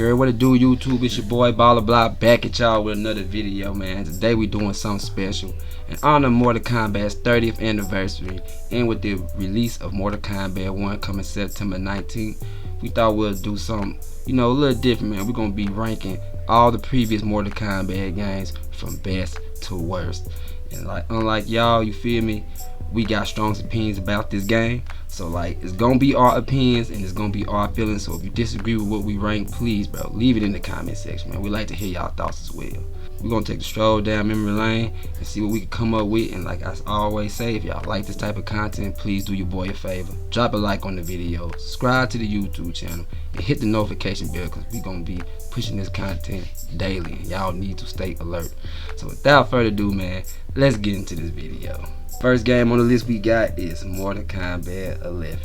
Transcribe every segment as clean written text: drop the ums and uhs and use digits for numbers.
Here, what it do, YouTube? It's your boy Baller Block back at y'all with another video, man. Today we doing something special in honor of Mortal Kombat's 30th anniversary, and with the release of Mortal Kombat 1 coming September 19th, we thought we'll do something, a little different, man. We're gonna be ranking all the previous Mortal Kombat games from best to worst. And unlike y'all, you feel me? We got strong opinions about this game. So it's gonna be our opinions and it's gonna be our feelings. So if you disagree with what we rank, please, bro, leave it in the comment section, man. We like to hear y'all thoughts as well. We're gonna take the stroll down memory lane and see what we can come up with. And like I always say, if y'all like this type of content, please do your boy a favor. Drop a like on the video, subscribe to the YouTube channel, and hit the notification bell, because we're gonna be pushing this content daily and y'all need to stay alert. So without further ado, man, let's get into this video. First game on the list we got is Mortal Kombat 11.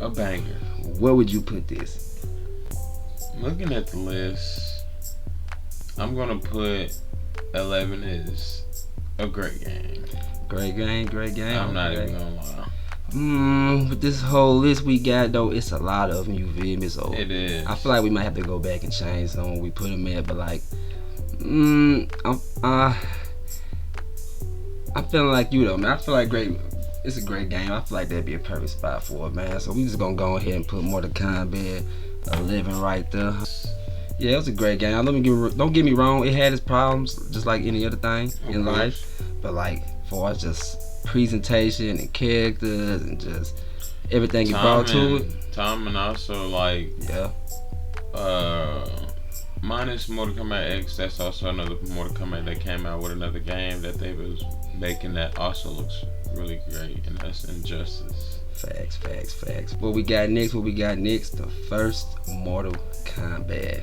A banger. Where would you put this? Looking at the list, I'm gonna put 11 is a great game. Great game. I'm not even gonna lie. With this whole list we got though, it's a lot of them, you feel me? So it is. I feel like we might have to go back and change some when we put them in, but I'm feeling like you though, man. I feel like it's a great game. I feel like that'd be a perfect spot for it, man. So we just gonna go ahead and put Mortal Kombat 11 right there. Yeah, it was a great game. Don't get me wrong, it had its problems just like any other thing in life. But for just presentation and characters and just everything it brought to it. Time and also minus Mortal Kombat X, that's also another Mortal Kombat that came out with another game that they was making that also looks really great, and that's Injustice. Facts. What we got next? The first Mortal Kombat.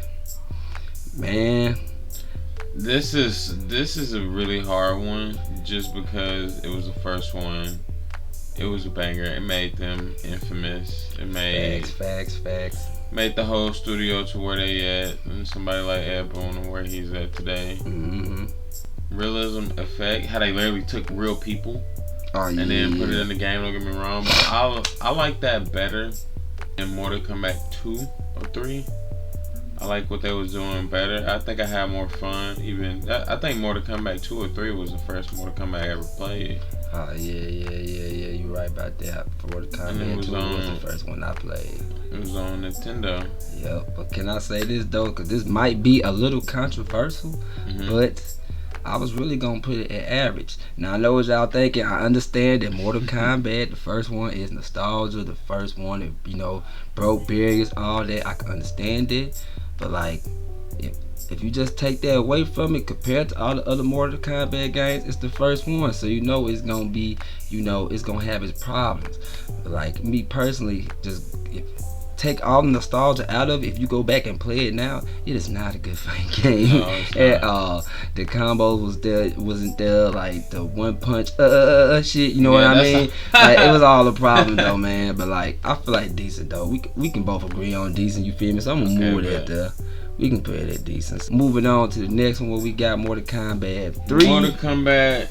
Man, this is a really hard one just because it was the first one. It was a banger. It made them infamous. It made facts. Made the whole studio to where they at, and somebody like Ed Boon and where he's at today. Realism effect, how they literally took real people and then put it in the game. Don't get me wrong, but I like that better in Mortal Kombat 2 or 3. I like what they was doing better. I think I had more fun. I think Mortal Kombat 2 or 3 was the first Mortal Kombat I ever played. Oh yeah. You're right about that. For Mortal Kombat 2 was the first one I played. It was on Nintendo. Yep. But can I say this though? Because this might be a little controversial, but I was really gonna put it at average. Now I know what y'all thinking. I understand that Mortal Kombat, the first one, is nostalgia. The first one, it, broke barriers, all that. I can understand it, but if you just take that away from it, compared to all the other Mortal Kombat games, it's the first one. So it's gonna be, it's gonna have its problems. But me personally, take all the nostalgia out of it. If you go back and play it now, it is not a good fighting game at all. The combos wasn't there, the one punch shit, you know what I mean? It was all a problem though, man. But I feel like decent though. We can both agree on decent, you feel me? So I'm gonna move it there. We can put it at decent. Moving on to the next one, where we got Mortal Kombat 3. Mortal Kombat.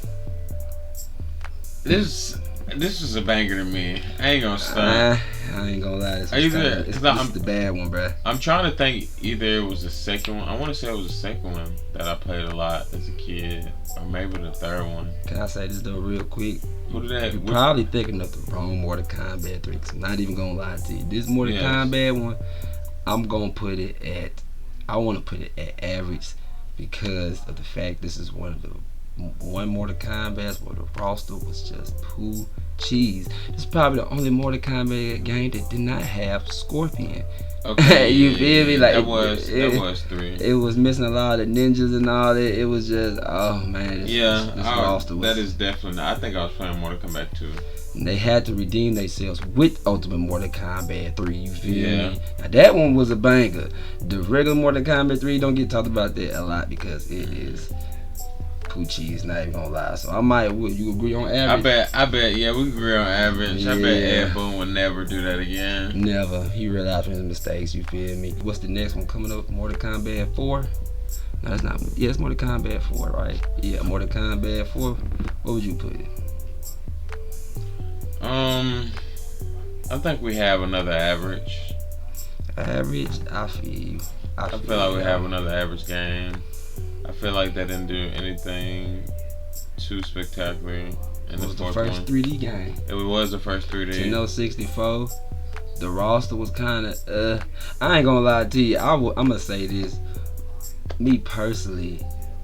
This is a banger to me. I ain't gonna stunt. I ain't gonna lie. This is the bad one, bruh. I'm trying to think. Either it was the second one. I want to say it was the second one that I played a lot as a kid, or maybe the third one. Can I say this though, real quick? You're probably thinking of the wrong Mortal Kombat 3. I'm not even gonna lie to you. This Mortal Kombat one, I'm gonna put it at. I want to put it at average because of the fact this is one Mortal Kombat where the roster was just poo cheese. This is probably the only Mortal Kombat game that did not have Scorpion. Okay, you feel me? That was 3. It was missing a lot of ninjas and all that. It was just, oh man. This roster was, that is definitely. I think I was playing Mortal Kombat 2. And they had to redeem themselves with Ultimate Mortal Kombat 3, you feel me? Now that one was a banger. The regular Mortal Kombat 3 don't get talked about that a lot because it is poo cheese, not even gonna lie. So you agree on average? I bet, yeah, we agree on average. Yeah. I bet Ed Boon would never do that again. Never. He realized from his mistakes, you feel me? What's the next one coming up? Mortal Kombat 4? No, it's not. Yeah, it's Mortal Kombat 4, right? Yeah, Mortal Kombat 4. What would you put it? I think we have another average. Average, I feel you. I feel like we have another average game. I feel like they didn't do anything too spectacular in the fourth one. It was the first 3D game. It was the first 3D. Nintendo 64. The roster was kind of I ain't gonna lie to you. I'm gonna say this. Me personally,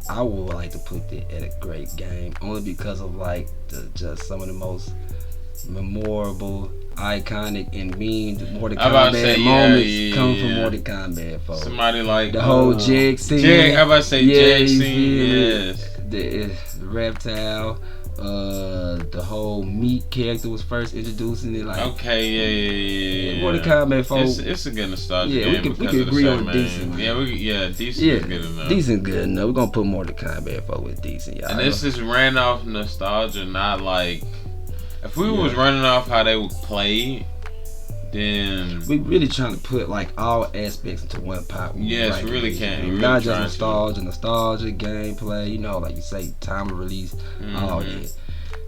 I would like to put it at a great game, only because of like just some of the most memorable, iconic, and mean Mortal Kombat moments come from Mortal Kombat. Folks. Somebody like the whole Jag scene. I'm about to say Jag scene. Yes. The reptile. The whole meat character was first introduced in it. Like, okay, yeah. Mortal Kombat, folks. It's a good nostalgia game. We can agree on decent. Decent is good enough. Decent, good enough. We're gonna put Mortal Kombat, folks, with decent, y'all. And this is ran off nostalgia, not like if we was running off how they would play. Then we really trying to put like all aspects into one pot. Yes, we really can. Not just nostalgia, gameplay. You know, like you say, time of release, all that.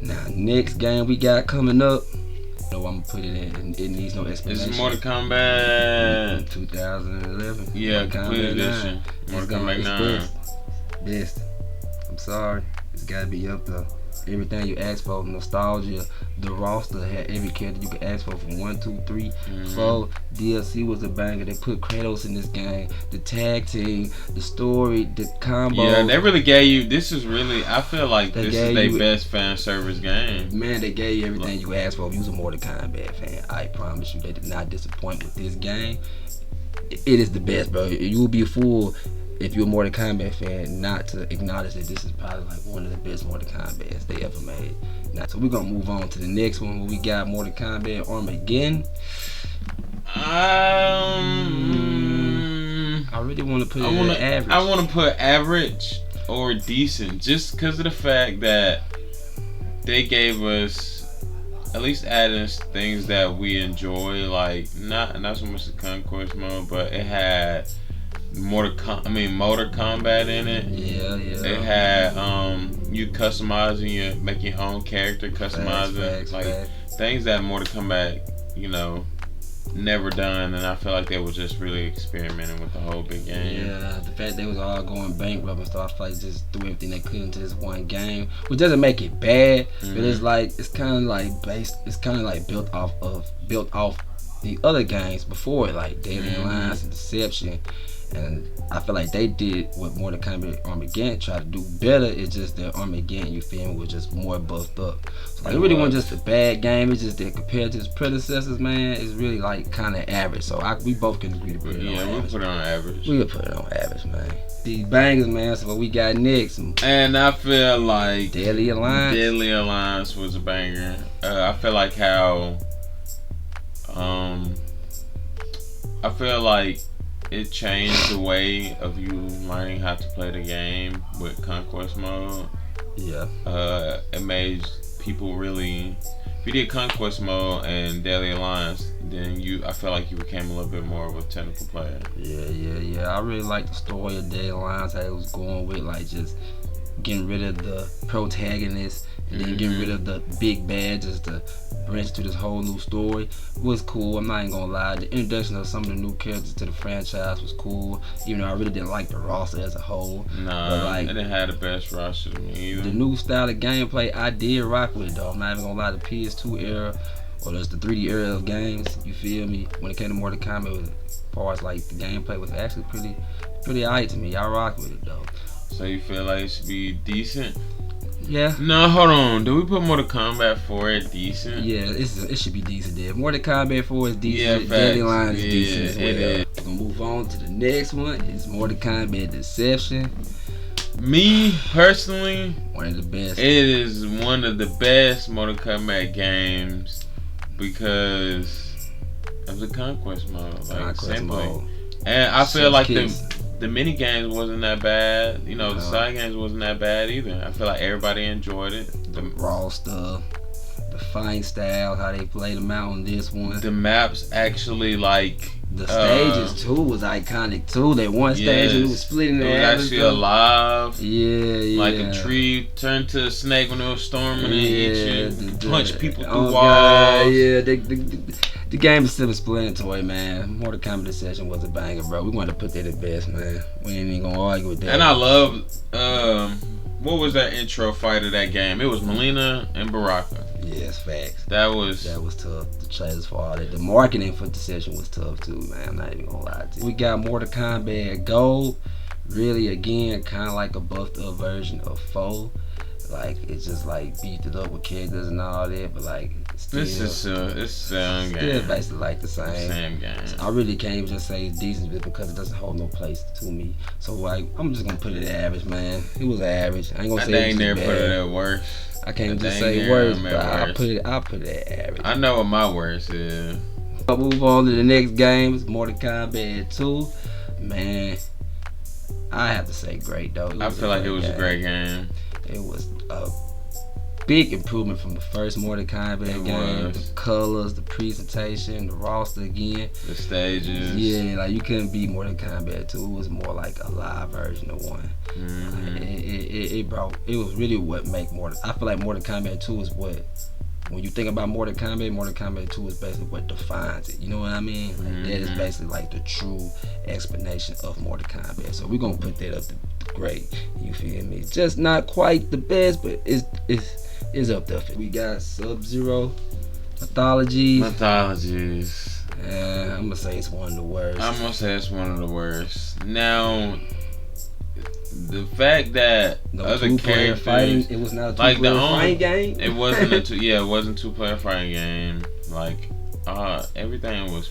Now, next game we got coming up. No, I'm gonna put it in. It needs no explanation. This is Mortal Kombat 2011. Yeah, complete edition. Mortal Kombat 9. Best. I'm sorry, it's gotta be up there. Everything you asked for, nostalgia. The roster had every character you could ask for from 1, 2, 3, 4. DLC was a banger. They put Kratos in this game. The tag team, the story, the combo. Yeah, they really gave you. This is really. I feel like this is their best fan service game. Man, they gave you everything you asked for. If you was a Mortal Kombat fan, I promise you, they did not disappoint with this game. It is the best, bro. You will be a fool if you're a Mortal Kombat fan not to acknowledge that this is probably like one of the best Mortal Kombats they ever made. Now, so we're gonna move on to the next one where we got Mortal Kombat Armageddon. I really want to put it at average. I want to put average or decent, just because of the fact that they gave us at least adding things that we enjoy, like not so much the conquest mode, but it had Motor Kombat in it. Yeah. It had you customizing making your own character, customizing facts. Things that Mortal Kombat, never done, and I feel like they were just really experimenting with the whole big game. Yeah, the fact they was all going bankrupt and stuff, like just threw everything they could into this one game, which doesn't make it bad, but it's kind of like built off the other games before it, like Deadly Alliance and Deception. And I feel like they did what Mortal Kombat Armageddon tried to do better. It's just that Armageddon, you feel me, was just more buffed up. So like, it really wasn't just a bad game. It's just that compared to its predecessors, man, it's really like kind of average. So we both can agree to put it on average. Yeah, we'll put it on average. We'll put it on average, man. These bangers, man. So what we got next? And I feel like Deadly Alliance. Deadly Alliance was a banger. I feel like how I feel like it changed the way of you learning how to play the game with Conquest mode. Yeah. It made people really. If you did Conquest mode and Deadly Alliance, then I feel like you became a little bit more of a technical player. Yeah. I really like the story of Deadly Alliance, how it was going with like just getting rid of the protagonist and then getting rid of the big bad, just to branch to this whole new story. It was cool. I'm not even gonna lie. The introduction of some of the new characters to the franchise was cool, even though I really didn't like the roster as a whole. Nah, it didn't have the best roster to me either. The new style of gameplay, I did rock with it though. I'm not even gonna lie. The PS2 era, or just the 3D era of games, you feel me? When it came to Mortal Kombat, as far as like the gameplay was actually pretty alright to me. I rock with it though. So you feel like it should be decent? Yeah. No, hold on. Do we put Mortal Kombat 4 at decent? Yeah, it should be decent there. Mortal Kombat 4 is decent. Yeah, Deadly Alliance is decent as well. We're gonna move on to the next one. It's Mortal Kombat Deception. Me personally, one of the best. It is one of the best Mortal Kombat games because of the conquest mode. Mode. And I feel like the mini games wasn't that bad. The side games wasn't that bad either. I feel like everybody enjoyed it. The raw stuff, the fight style, how they played them out on this one. The maps actually the stages too was iconic too. That one stage it was splitting the It was actually alive. Yeah. Like a tree turned to a snake when it was storming and eat you. Punch people through walls. Yeah, The game is still explanatory, man. Mortal Kombat Decision was a banger, bro. We wanted to put that at best, man. We ain't even gonna argue with that. And I love what was that intro fight of that game? It was Melina and Baraka. Yes, facts. That was tough. The trailers for all that. The marketing for Decision was tough too, man. I'm not even gonna lie to you. We got Mortal Kombat Gold. Really, again, kind of like a buffed up version of 4. Like, it's just like beefed it up with characters and all that, but like still, it's the same game. Still basically like the same game. So I really can't just say it's decent just because it doesn't hold no place to me. So like, I'm just gonna put it average, man. It was average. I ain't gonna say it was never bad. Put it at worst. I can't just say worse, but I'll put it at average. I know what my worst is. I'll move on to the next game. It's Mortal Kombat 2. Man, I have to say great though. I feel like it was a great game. It was a big improvement from the first Mortal Kombat game. The colors, the presentation, the roster again. The stages. Yeah, like you couldn't beat Mortal Kombat 2. It was more like a live version of 1. It was really what make Mortal. I feel like Mortal Kombat 2 is what, when you think about Mortal Kombat 2 is basically what defines it. You know what I mean? Like, that is basically like the true explanation of Mortal Kombat. So we're gonna put that up to great. You feel me? Just not quite the best, but it's up there. We got Sub-Zero, Mythologies. I'm gonna say it's one of the worst. I'm gonna say it's one of the worst. Now, the fact that other characters fighting, it was not a two-player fighting game. It wasn't it wasn't 2-player fighting game. Like, everything was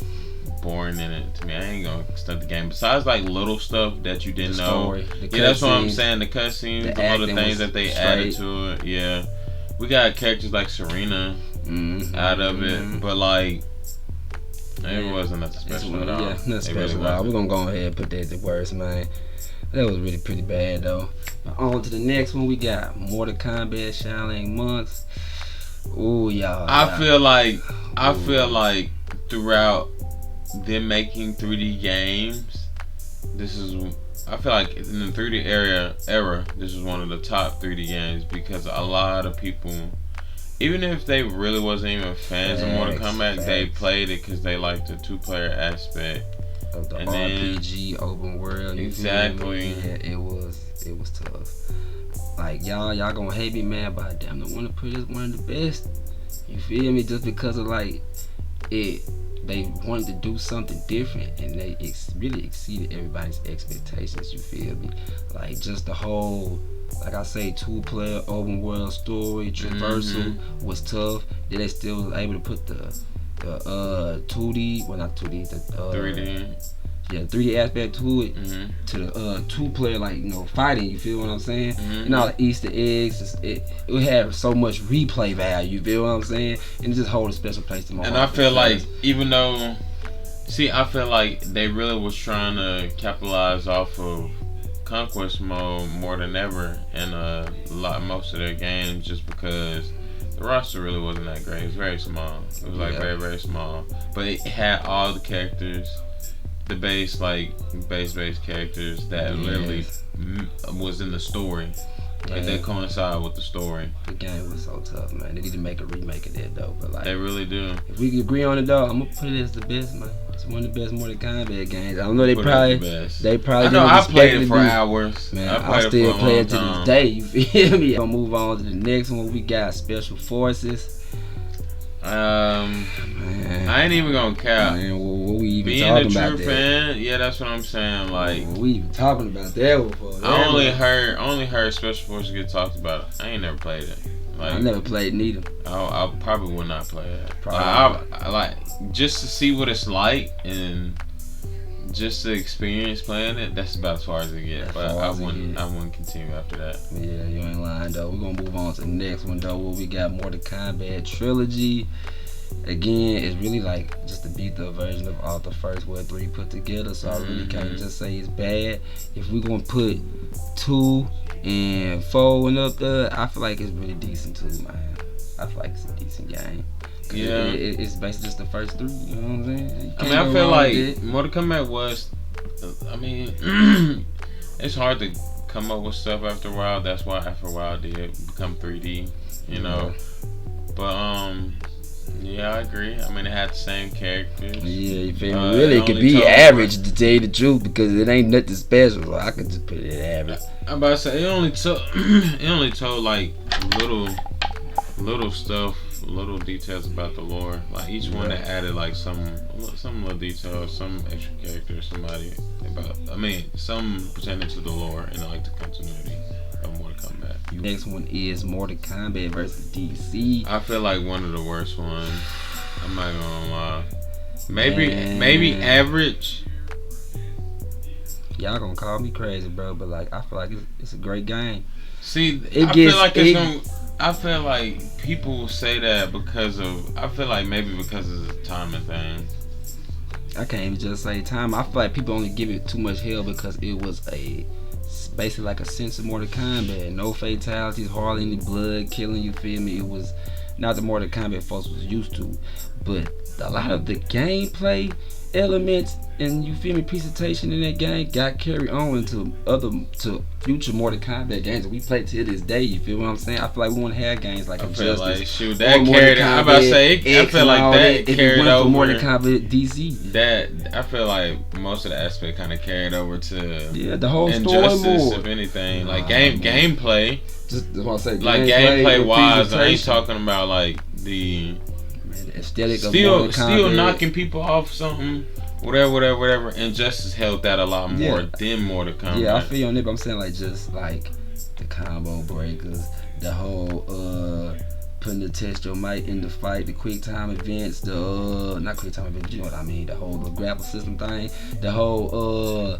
boring in it to me. I ain't gonna stunt the game. Besides like little stuff that you didn't know. That's what I'm saying. The cutscenes, the little things that they added to it. Yeah, we got characters like Serena out of it, but like it wasn't nothing special at all. Yeah, nothing special at all. We're gonna go ahead and put that at the worst, man. That was really pretty bad though. On to the next one, we got Mortal Kombat Shaolin Monks. Ooh, y'all. I feel like throughout them making 3D games, I feel like in the 3D era, this is one of the top 3D games because a lot of people, even if they really wasn't even fans of Mortal Kombat, they played it because they liked the 2-player aspect of the RPG open world. Exactly. Yeah, it was tough. Like y'all gonna hate me, man, but I damn don't want to put it as one of the best. You feel me? Just because of like it. They wanted to do something different and they really exceeded everybody's expectations, you feel me? Like just the whole, like I say, 2-player open world story, traversal was tough. Then they still was able to put the 2D, well not 2D, the 3D. Yeah, 3D aspect to it, to the 2-player, like, you know, fighting, you feel what I'm saying? And all the Easter eggs, it had so much replay value, you feel what I'm saying? And it just hold a special place to my heart. And I feel like, even though, I feel like they really was trying to capitalize off of Conquest mode more than ever in most of their games, just because the roster really wasn't that great. It was very small. It was like very, very small. But it had all the characters, the base characters that literally was in the story. Like they coincide with the story. The game was so tough, man. They need to make a remake of that though. But like, they really do. If we can agree on it though, I'm gonna put it as the best, man. It's one of the best Mortal Kombat games. I don't know, they probably. I know I played it for hours. Man, I still play it to this day. You feel me? Gonna move on to the next one. We got Special Forces. Man, I ain't even gonna cap. Man, what we even being talking a about true fan, yeah, that's what I'm saying. Like, what we even talking about that before? I only heard Special Forces get talked about. I ain't never played it. Like, I never played neither. I probably would not play it. I like just to see what it's like and just the experience playing it. That's about as far as it gets. But I wouldn't continue after that. Yeah, you ain't lying though. We're gonna move on to the next one though. Where we got Mortal Kombat Trilogy. Again, it's really like just a beat up version of all the first 3 put together. So I really can't just say it's bad. If we're gonna put 2 and 4 and up there, I feel like it's really decent too, man. I feel like it's a decent game. Yeah, it's basically just the first 3. You know what I'm saying? I mean, I feel like Mortal Kombat was. I mean, it's hard to come up with stuff after a while. That's why after a while it did become 3D. You know, but Yeah, I agree. I mean, it had the same characters. Yeah, you feel me? Really, it could be average to tell you the truth because it ain't nothing special. So I could just put it at average. I'm about to say it only told like little stuff, little details about the lore. Like each one that added like some little details, some extra character, somebody about. I mean, some pertaining to the lore and like the continuity of Mortal Kombat. Next one is Mortal Kombat versus DC. I feel like one of the worst ones. I'm not gonna lie. Maybe average. Y'all gonna call me crazy, bro, but like I feel like it's a great game. See, I feel like people say that because of. I feel like maybe because of the timing thing. I can't even just say time. I feel like people only give it too much hell because it was basically like a sense of Mortal Kombat. No fatalities, hardly any blood, killing, you feel me? It was not the Mortal Kombat folks was used to. But a lot of the gameplay elements and, you feel me, presentation in that game got carried on into to future Mortal Kombat games that we play to this day. You feel what I'm saying? I feel like we want to have games like Injustice. Like, shoot, that carried on. I'm about to say, I feel like that carried over. Mortal Kombat DC. That I feel like most of the aspect kind of carried over to the whole Injustice, story if anything. Like gameplay. Just what I say. Like gameplay wise, I ain't talking about like the aesthetic of still knocking people off something. Whatever. Injustice held that a lot more than Mortal Kombat. Yeah, I feel you on it, but I'm saying like just like the combo breakers, the whole putting the test your might in the fight, the quick time events, the not quick time events, you know what I mean, the whole grapple system thing, the whole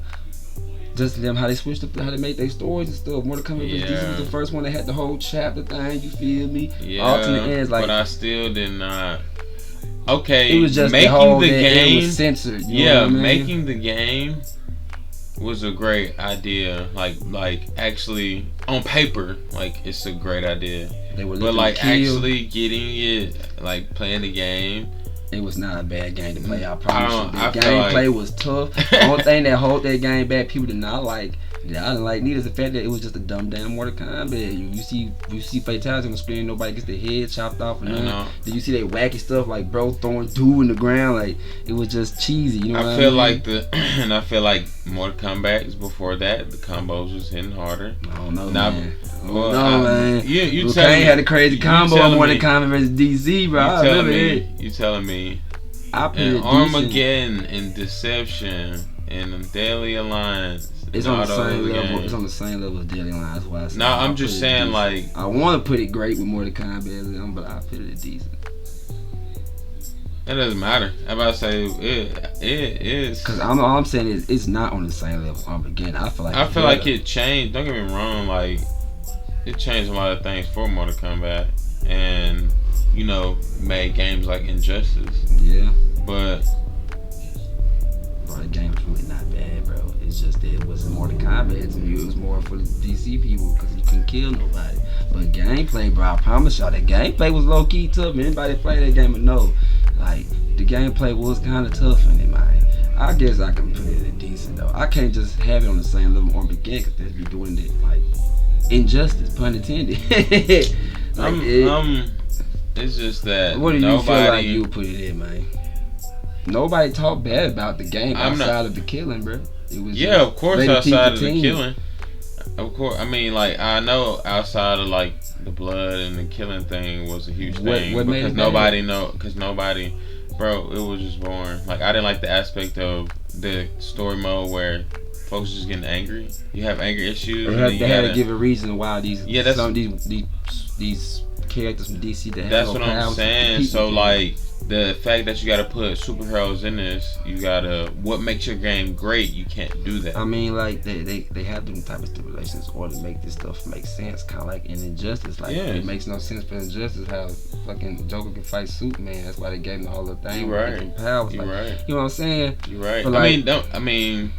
just them how they switched up, how they make their stories and stuff. Mortal Kombat DC was the first one that had the whole chapter thing, you feel me? Yeah, alternate ends, like, but I still did not. Okay, it was just making the game it was censored. You yeah, know what I mean? Making the game was a great idea. Like actually on paper, like it's a great idea. They were but like actually getting it, like playing the game. It was not a bad game to play. I promise you. The gameplay was tough. The only thing that held that game back, people did not like. I didn't like neither is the fact that it was just a dumb damn Mortal Kombat. You see fatalities on the screen, nobody gets their head chopped off or nothing. Then you see that wacky stuff like bro throwing dew in the ground, like it was just cheesy. You know what I mean? I feel like Mortal Kombat before that, the combos was hitting harder. I don't know, man. Man. You Kane had a crazy combo on Mortal Kombat versus DC, bro. I remember it. You telling me? I played Armageddon and Deception and Daily Alliance. It's on the same level. It's on the same level as Daily Alliance. That's why I said. No, I'm just saying like I want to put it great with Mortal Kombat, but I put it decent. It doesn't matter. I'm about to say it is. Because all I'm saying is it's not on the same level. Armageddon. I feel like it changed. Don't get me wrong. Like it changed a lot of things for Mortal Kombat, and made games like Injustice. Yeah. But the game was really not bad, bro. It's just that it wasn't Mortal Kombat to you. It was more for the DC people because you couldn't kill nobody. But gameplay, bro, I promise y'all, that gameplay was low key tough. Anybody that played that game would know. Like the gameplay was kind of tough in it, man. I guess I can put it at decent though. I can't just have it on the same level or begin because they'd be doing it like Injustice, pun intended. It's just that. What do you feel like you put it in, man? Nobody talked bad about the game outside of the killing, bro. It was of course outside of the killing. Of course, I mean, like I know outside of like the blood and the killing thing was a huge thing because nobody, bro, it was just boring. Like I didn't like the aspect of the story mode where folks just getting angry. You have anger issues. They had to give a reason why these characters from DC that have that's what I'm saying. So like the fact that you gotta put superheroes in this, you gotta what makes your game great. You can't do that. I mean, like they have them type of stipulations or to make this stuff make sense. Kind of like in Injustice, like it makes no sense for Injustice how fucking Joker can fight Superman. That's why they gave him all the thing with different powers. You're right. You know what I'm saying? You're right. But I mean,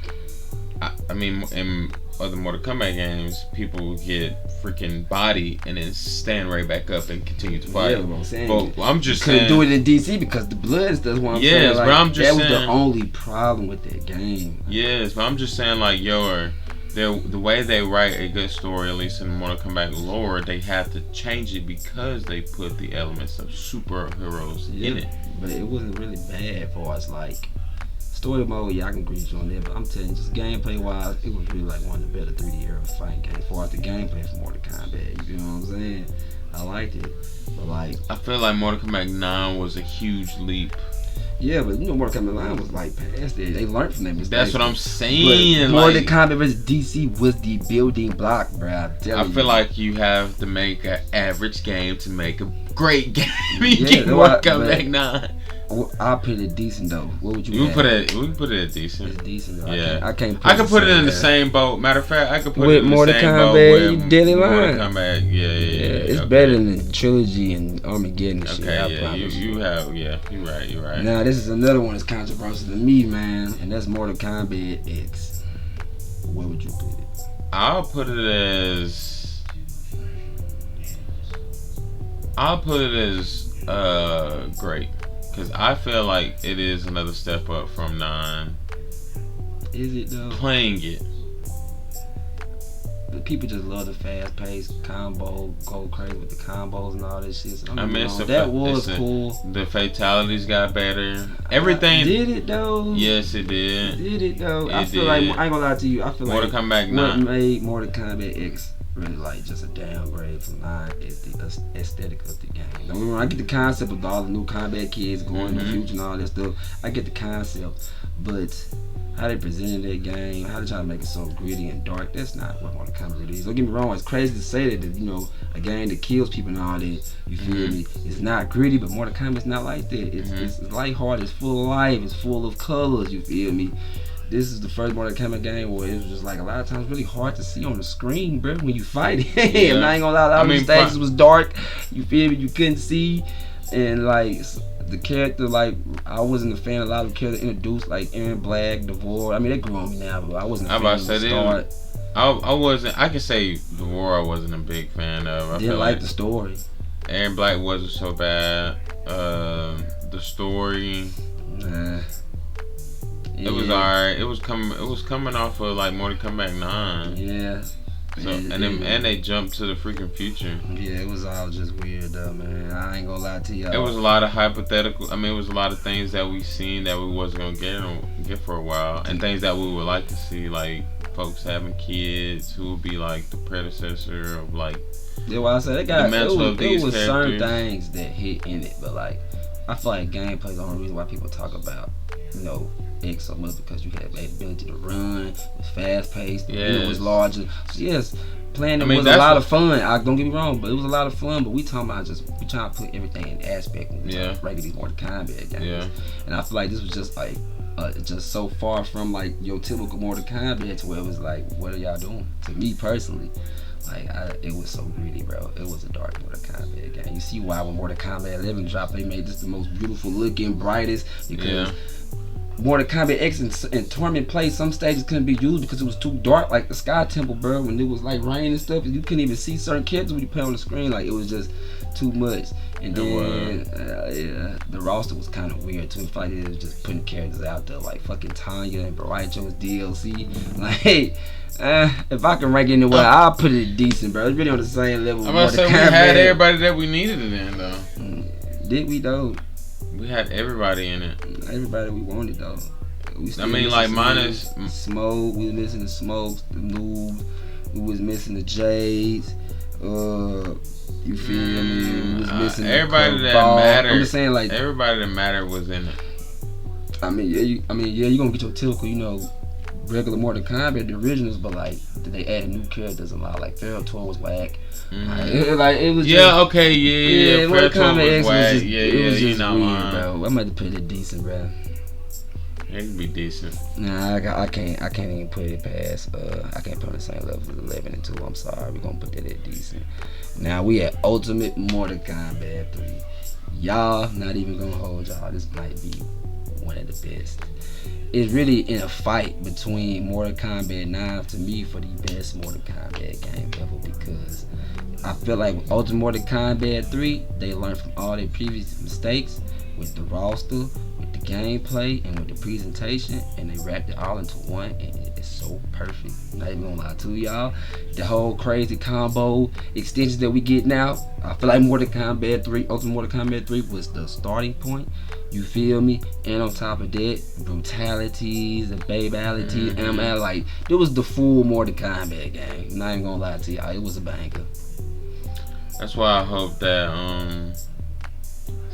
in other Mortal Kombat games, people get freaking body and then stand right back up and continue to fight. Yeah, what I'm saying. But I'm just saying, couldn't do it in DC because the blood stuff. What I'm saying. Like, but I'm just that saying was the only problem with that game. Yes, but I'm just saying, like, the way they write a good story, at least in Mortal Kombat lore, they have to change it because they put the elements of superheroes in it. But it wasn't really bad for us. Like story mode, I can agree with you on that. But I'm telling you, just gameplay wise, it was really like one of the better 3D era fighting games. For us, the gameplay for Mortal Kombat, you know what I'm saying? I liked it, but like I feel like Mortal Kombat 9 was a huge leap. Yeah, but Mortal Kombat 9 was like past it. They learned from that mistake. That's what I'm saying. Mortal Kombat vs. DC was the building block, bro. I feel like you have to make an average game to make a great game. You can't Mortal Kombat 9. I'll put it decent though. What would you? We can put it at decent. It's decent though. Yeah, I can't. I can put it in the same boat. Matter of fact, I could put with it in the same boat with Daily Line. Mortal Kombat. Yeah. It's better than the trilogy and Armageddon. Okay, yeah, you're right. Now this is another one that's controversial to me, man, and that's Mortal Kombat X. Where would you put it? I'll put it as great. Because I feel like it is another step up from 9. Is it though? Playing it. But people just love the fast paced combo, go crazy with the combos and all that shit. So that was cool. The fatalities got better. Everything. Did it though? Yes, it did. Did it though? I feel like, I ain't gonna lie to you, I feel Mortal like Kombat 9. what made Mortal Kombat X really like just a downgrade from 9 is the aesthetic of the game. Don't get me wrong, I get the concept of all the new combat kids going in the future and all that stuff. I get the concept, but how they presented that game, how they try to make it so gritty and dark, that's not what Mortal Kombat really is. Don't get me wrong, it's crazy to say that a game that kills people and all that, you feel me, it's not gritty, but Mortal Kombat's not like that. It's lighthearted, it's full of life, it's full of colors, you feel me. This is the first Mortal Kombat game where it was just like a lot of times really hard to see on the screen, bro, when you fight. And I ain't gonna lie, a lot of the stages was dark, you feel me, you couldn't see. And like the character, like I wasn't a fan of a lot of characters introduced, like Aaron Black, Devore. I mean, they grew on me now, but I wasn't a fan of the start. I wasn't. I can say Devore I wasn't a big fan of. I didn't like the story. Aaron Black wasn't so bad. The story. Nah. It was alright. It was coming off of like Mortal Kombat 9. Yeah. So and they jumped to the freaking future. Yeah, it was all just weird though, man. I ain't gonna lie to y'all. It was a lot of hypothetical. I mean, it was a lot of things that we seen that we wasn't gonna get for a while, and things that we would like to see, like folks having kids who would be like the predecessor of like. Yeah, well, I said it got. It was certain characters. Things that hit in it, but like I feel like gameplay is the only reason why people talk about X so much, because you had the ability to run, it was fast paced, it was larger. So yes, playing it was a lot of fun. Don't get me wrong, but it was a lot of fun. But we talking about we trying to put everything in aspect when we regular these Mortal Kombat games. Yeah. And I feel like this was just like just so far from like your typical Mortal Kombat to where it was like, what are y'all doing? To me personally, like it was so gritty, bro. It was a dark Mortal Kombat game. You see why when Mortal Kombat 11 dropped, they made this the most beautiful looking, brightest, because Mortal Kombat X and Torment Play, some stages couldn't be used because it was too dark, like the Sky Temple, bro, when it was like rain and stuff, and you couldn't even see certain characters when you play on the screen. Like it was just too much. And then the roster was kind of weird too. I feel like it was just putting characters out there like fucking Tanya and Baraicho's DLC. Like if I can rank it anywhere, I'll put it decent, bro. It's really on the same level. I'm about to say we had everybody that we needed it in though. Did we though? We had everybody in it. Everybody we wanted though. I mean, like minus Smoke. We was missing the Smokes, the Noobs. We was missing the Jades. You feel me? We was missing everybody the that mattered. I'm just saying, like everybody that mattered was in it. I mean, you gonna get your typical, regular Mortal Kombat, the originals, but like they added new characters a lot. Like Ferrotor was whack. It was Mortal Kombat X was just, it was just weird, bro. I'm about to put it decent, bro. It can be decent. Nah, I can't even put it past. I can't put it on the same level as 11 and 2. I'm sorry, we're gonna put that at decent. Now we at Ultimate Mortal Kombat 3. Y'all, not even gonna hold y'all. This might be one of the best. It's really in a fight between Mortal Kombat 9 to me for the best Mortal Kombat game ever, because I feel like with Ultimate Mortal Kombat 3, they learned from all their previous mistakes with the roster, with the gameplay, and with the presentation, and they wrapped it all into one, and is so perfect. Not even gonna lie to y'all. The whole crazy combo extensions that we get now, I feel like Mortal Kombat 3, Ultimate Mortal Kombat 3 was the starting point. You feel me? And on top of that, brutalities, the babalities, and I'm like, it was the full Mortal Kombat game. Not even gonna lie to y'all, it was a banger. That's why I hope that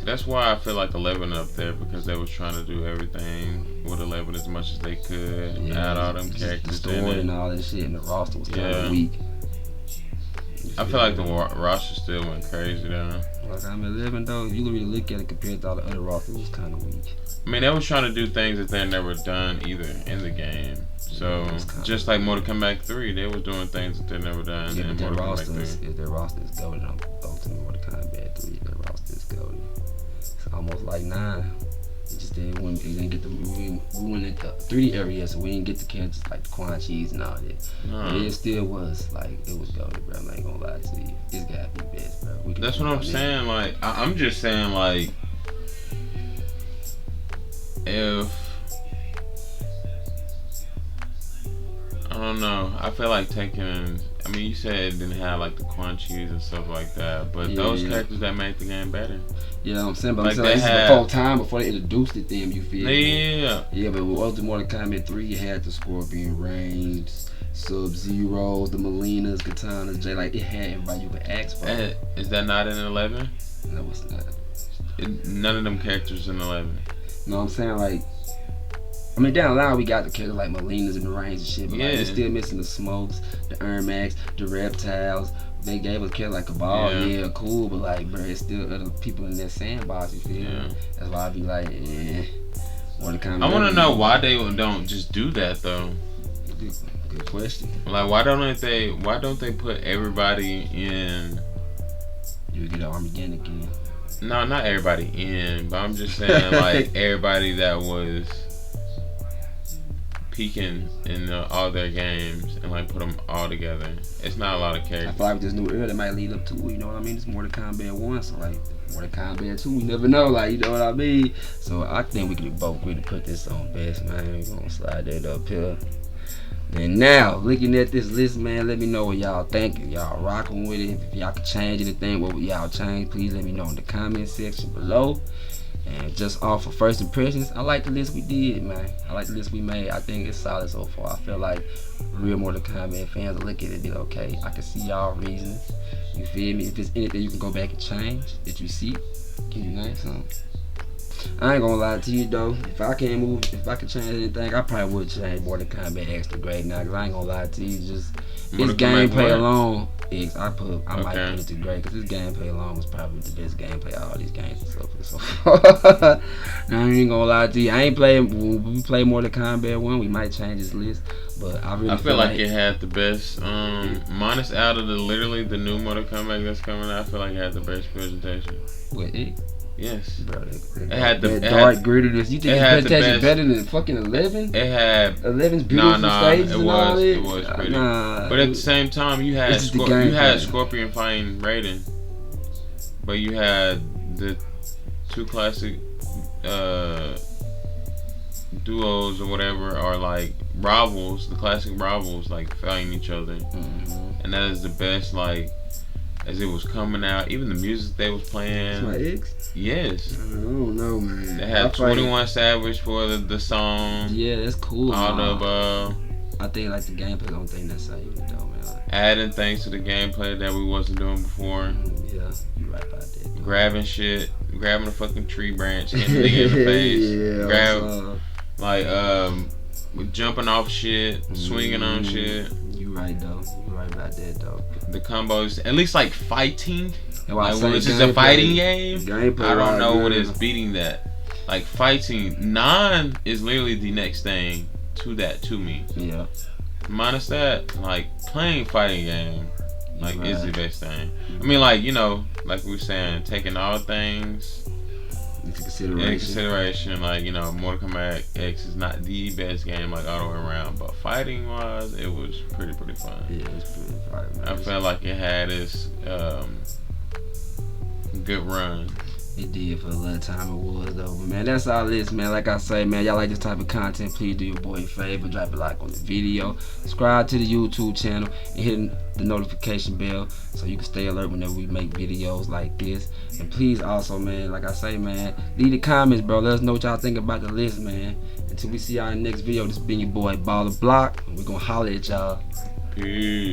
that's why I feel like 11 up there, because they was trying to do everything with 11 as much as they could. Add all them characters the story and all that shit, and the roster was kind of weak. I feel like the roster still went crazy though. Like I'm 11 though, if you really look at it compared to all the other rosters, it was kind of weak. I mean, they was trying to do things that they never done either in the game. So just like Mortal Kombat 3, they was doing things that they never done in Mortal Kombat 3. If their roster is golden on Ultimate Mortal Kombat 3, their roster is golden. It's almost like 9. It just didn't get the we went at the 3D area, so we didn't get the characters like the Quan Chi's and all that. But it still was like it was golden, bro. I ain't gonna lie to you. It's gotta be best, bro. That's what I'm saying. Like I'm just saying, like if I don't know, I feel like taking. I mean, you said it didn't have like the Quan Chi's and stuff like that, but those characters that made the game better. Yeah, I'm saying, but like I'm saying, this is before time, before they introduced it, them, you feel me? Yeah, but with Ultimate Mortal Kombat 3, you had the Scorpion Range, Sub-Zeros, the Molinas, Katanas, Jay, like it had everybody you could ask for. Is that not in 11? No, it's not. None of them characters in 11. No, I'm saying like, I mean down the line we got the characters like Molinas and the Range and shit, but like they're still missing the Smokes, the Ermacs, the Reptiles. They gave us characters like Cabal, cool, but like, bro, it's still other people in that sandbox, you feel me? That's why I be like, I want to know why they don't just do that though. Good question. Like, why don't they put everybody in? You get Armageddon again. No, not everybody in, but I'm just saying like everybody that was peaking in all their games and like put them all together. It's not a lot of characters. I feel like with this new era that might lead up to, you know what I mean? It's Mortal Kombat 1, so like Mortal Kombat 2, we never know, like, you know what I mean? So I think we can both agree to put this on best, man. We're gonna slide that up here. And now, looking at this list, man, let me know what y'all think. If y'all rocking with it, if y'all can change anything, what would y'all change? Please let me know in the comment section below. And just off of first impressions, I like the list we did, man. I like the list we made. I think it's solid so far. I feel like real Mortal Kombat fans will look at it and be like, okay, I can see y'all reasons. You feel me? If there's anything you can go back and change that you see, can you name something? I ain't gonna lie to you though. If I could change anything, I probably would change Mortal Kombat X to Great now. Cause I ain't gonna lie to you, just its gameplay alone. I might put it to Great, cause this gameplay alone was probably the best gameplay of all these games and so far. I ain't gonna lie to you. I ain't playing. When we play Mortal Kombat 1, we might change this list. But I feel like it had the best. Minus out of the new Mortal Kombat that's coming out, I feel like it had the best presentation. What it? Yes. Bro, it had the dark grittiness. You think the presentation better than fucking 11? It had 11's beautiful stages and all that. It was pretty. But at the same time, you had Scorpion fighting Raiden, but you had the two classic duos or whatever, or like rivals, the classic rivals, like fighting each other, and that is the best. Like, as it was coming out, even the music they was playing. My X? Yes. I don't know, man. They had 21 Savage for the song. Yeah, that's cool. All of I think like the gameplay, don't think that's saving it though, man. Adding things to the gameplay that we wasn't doing before. Yeah, you're right about that. Though. Grabbing shit, grabbing a fucking tree branch, hitting the nigga in the face. Jumping off shit, swinging on shit. You right though. You right about that though. The combos, at least like fighting. Like when this is a fighting game, I don't know what is beating that. Like fighting, 9 is literally the next thing to that to me. Yeah. Minus that, like playing fighting game, like is the best thing. I mean, like, you know, like we were saying, taking all things into consideration. Like, you know, Mortal Kombat X is not the best game like all the way around, but fighting wise, it was pretty fun. Yeah, it was pretty fun. I felt like it had its good run. It did for a little time it was though. But man, that's all this, man. Like I say, man, y'all like this type of content, please do your boy a favor. Drop a like on the video. Subscribe to the YouTube channel and hit the notification bell so you can stay alert whenever we make videos like this. And please also, man, like I say, man, leave the comments, bro. Let us know what y'all think about the list, man. Until we see y'all in the next video, this has been your boy Baller Block. We're gonna holler at y'all. Peace.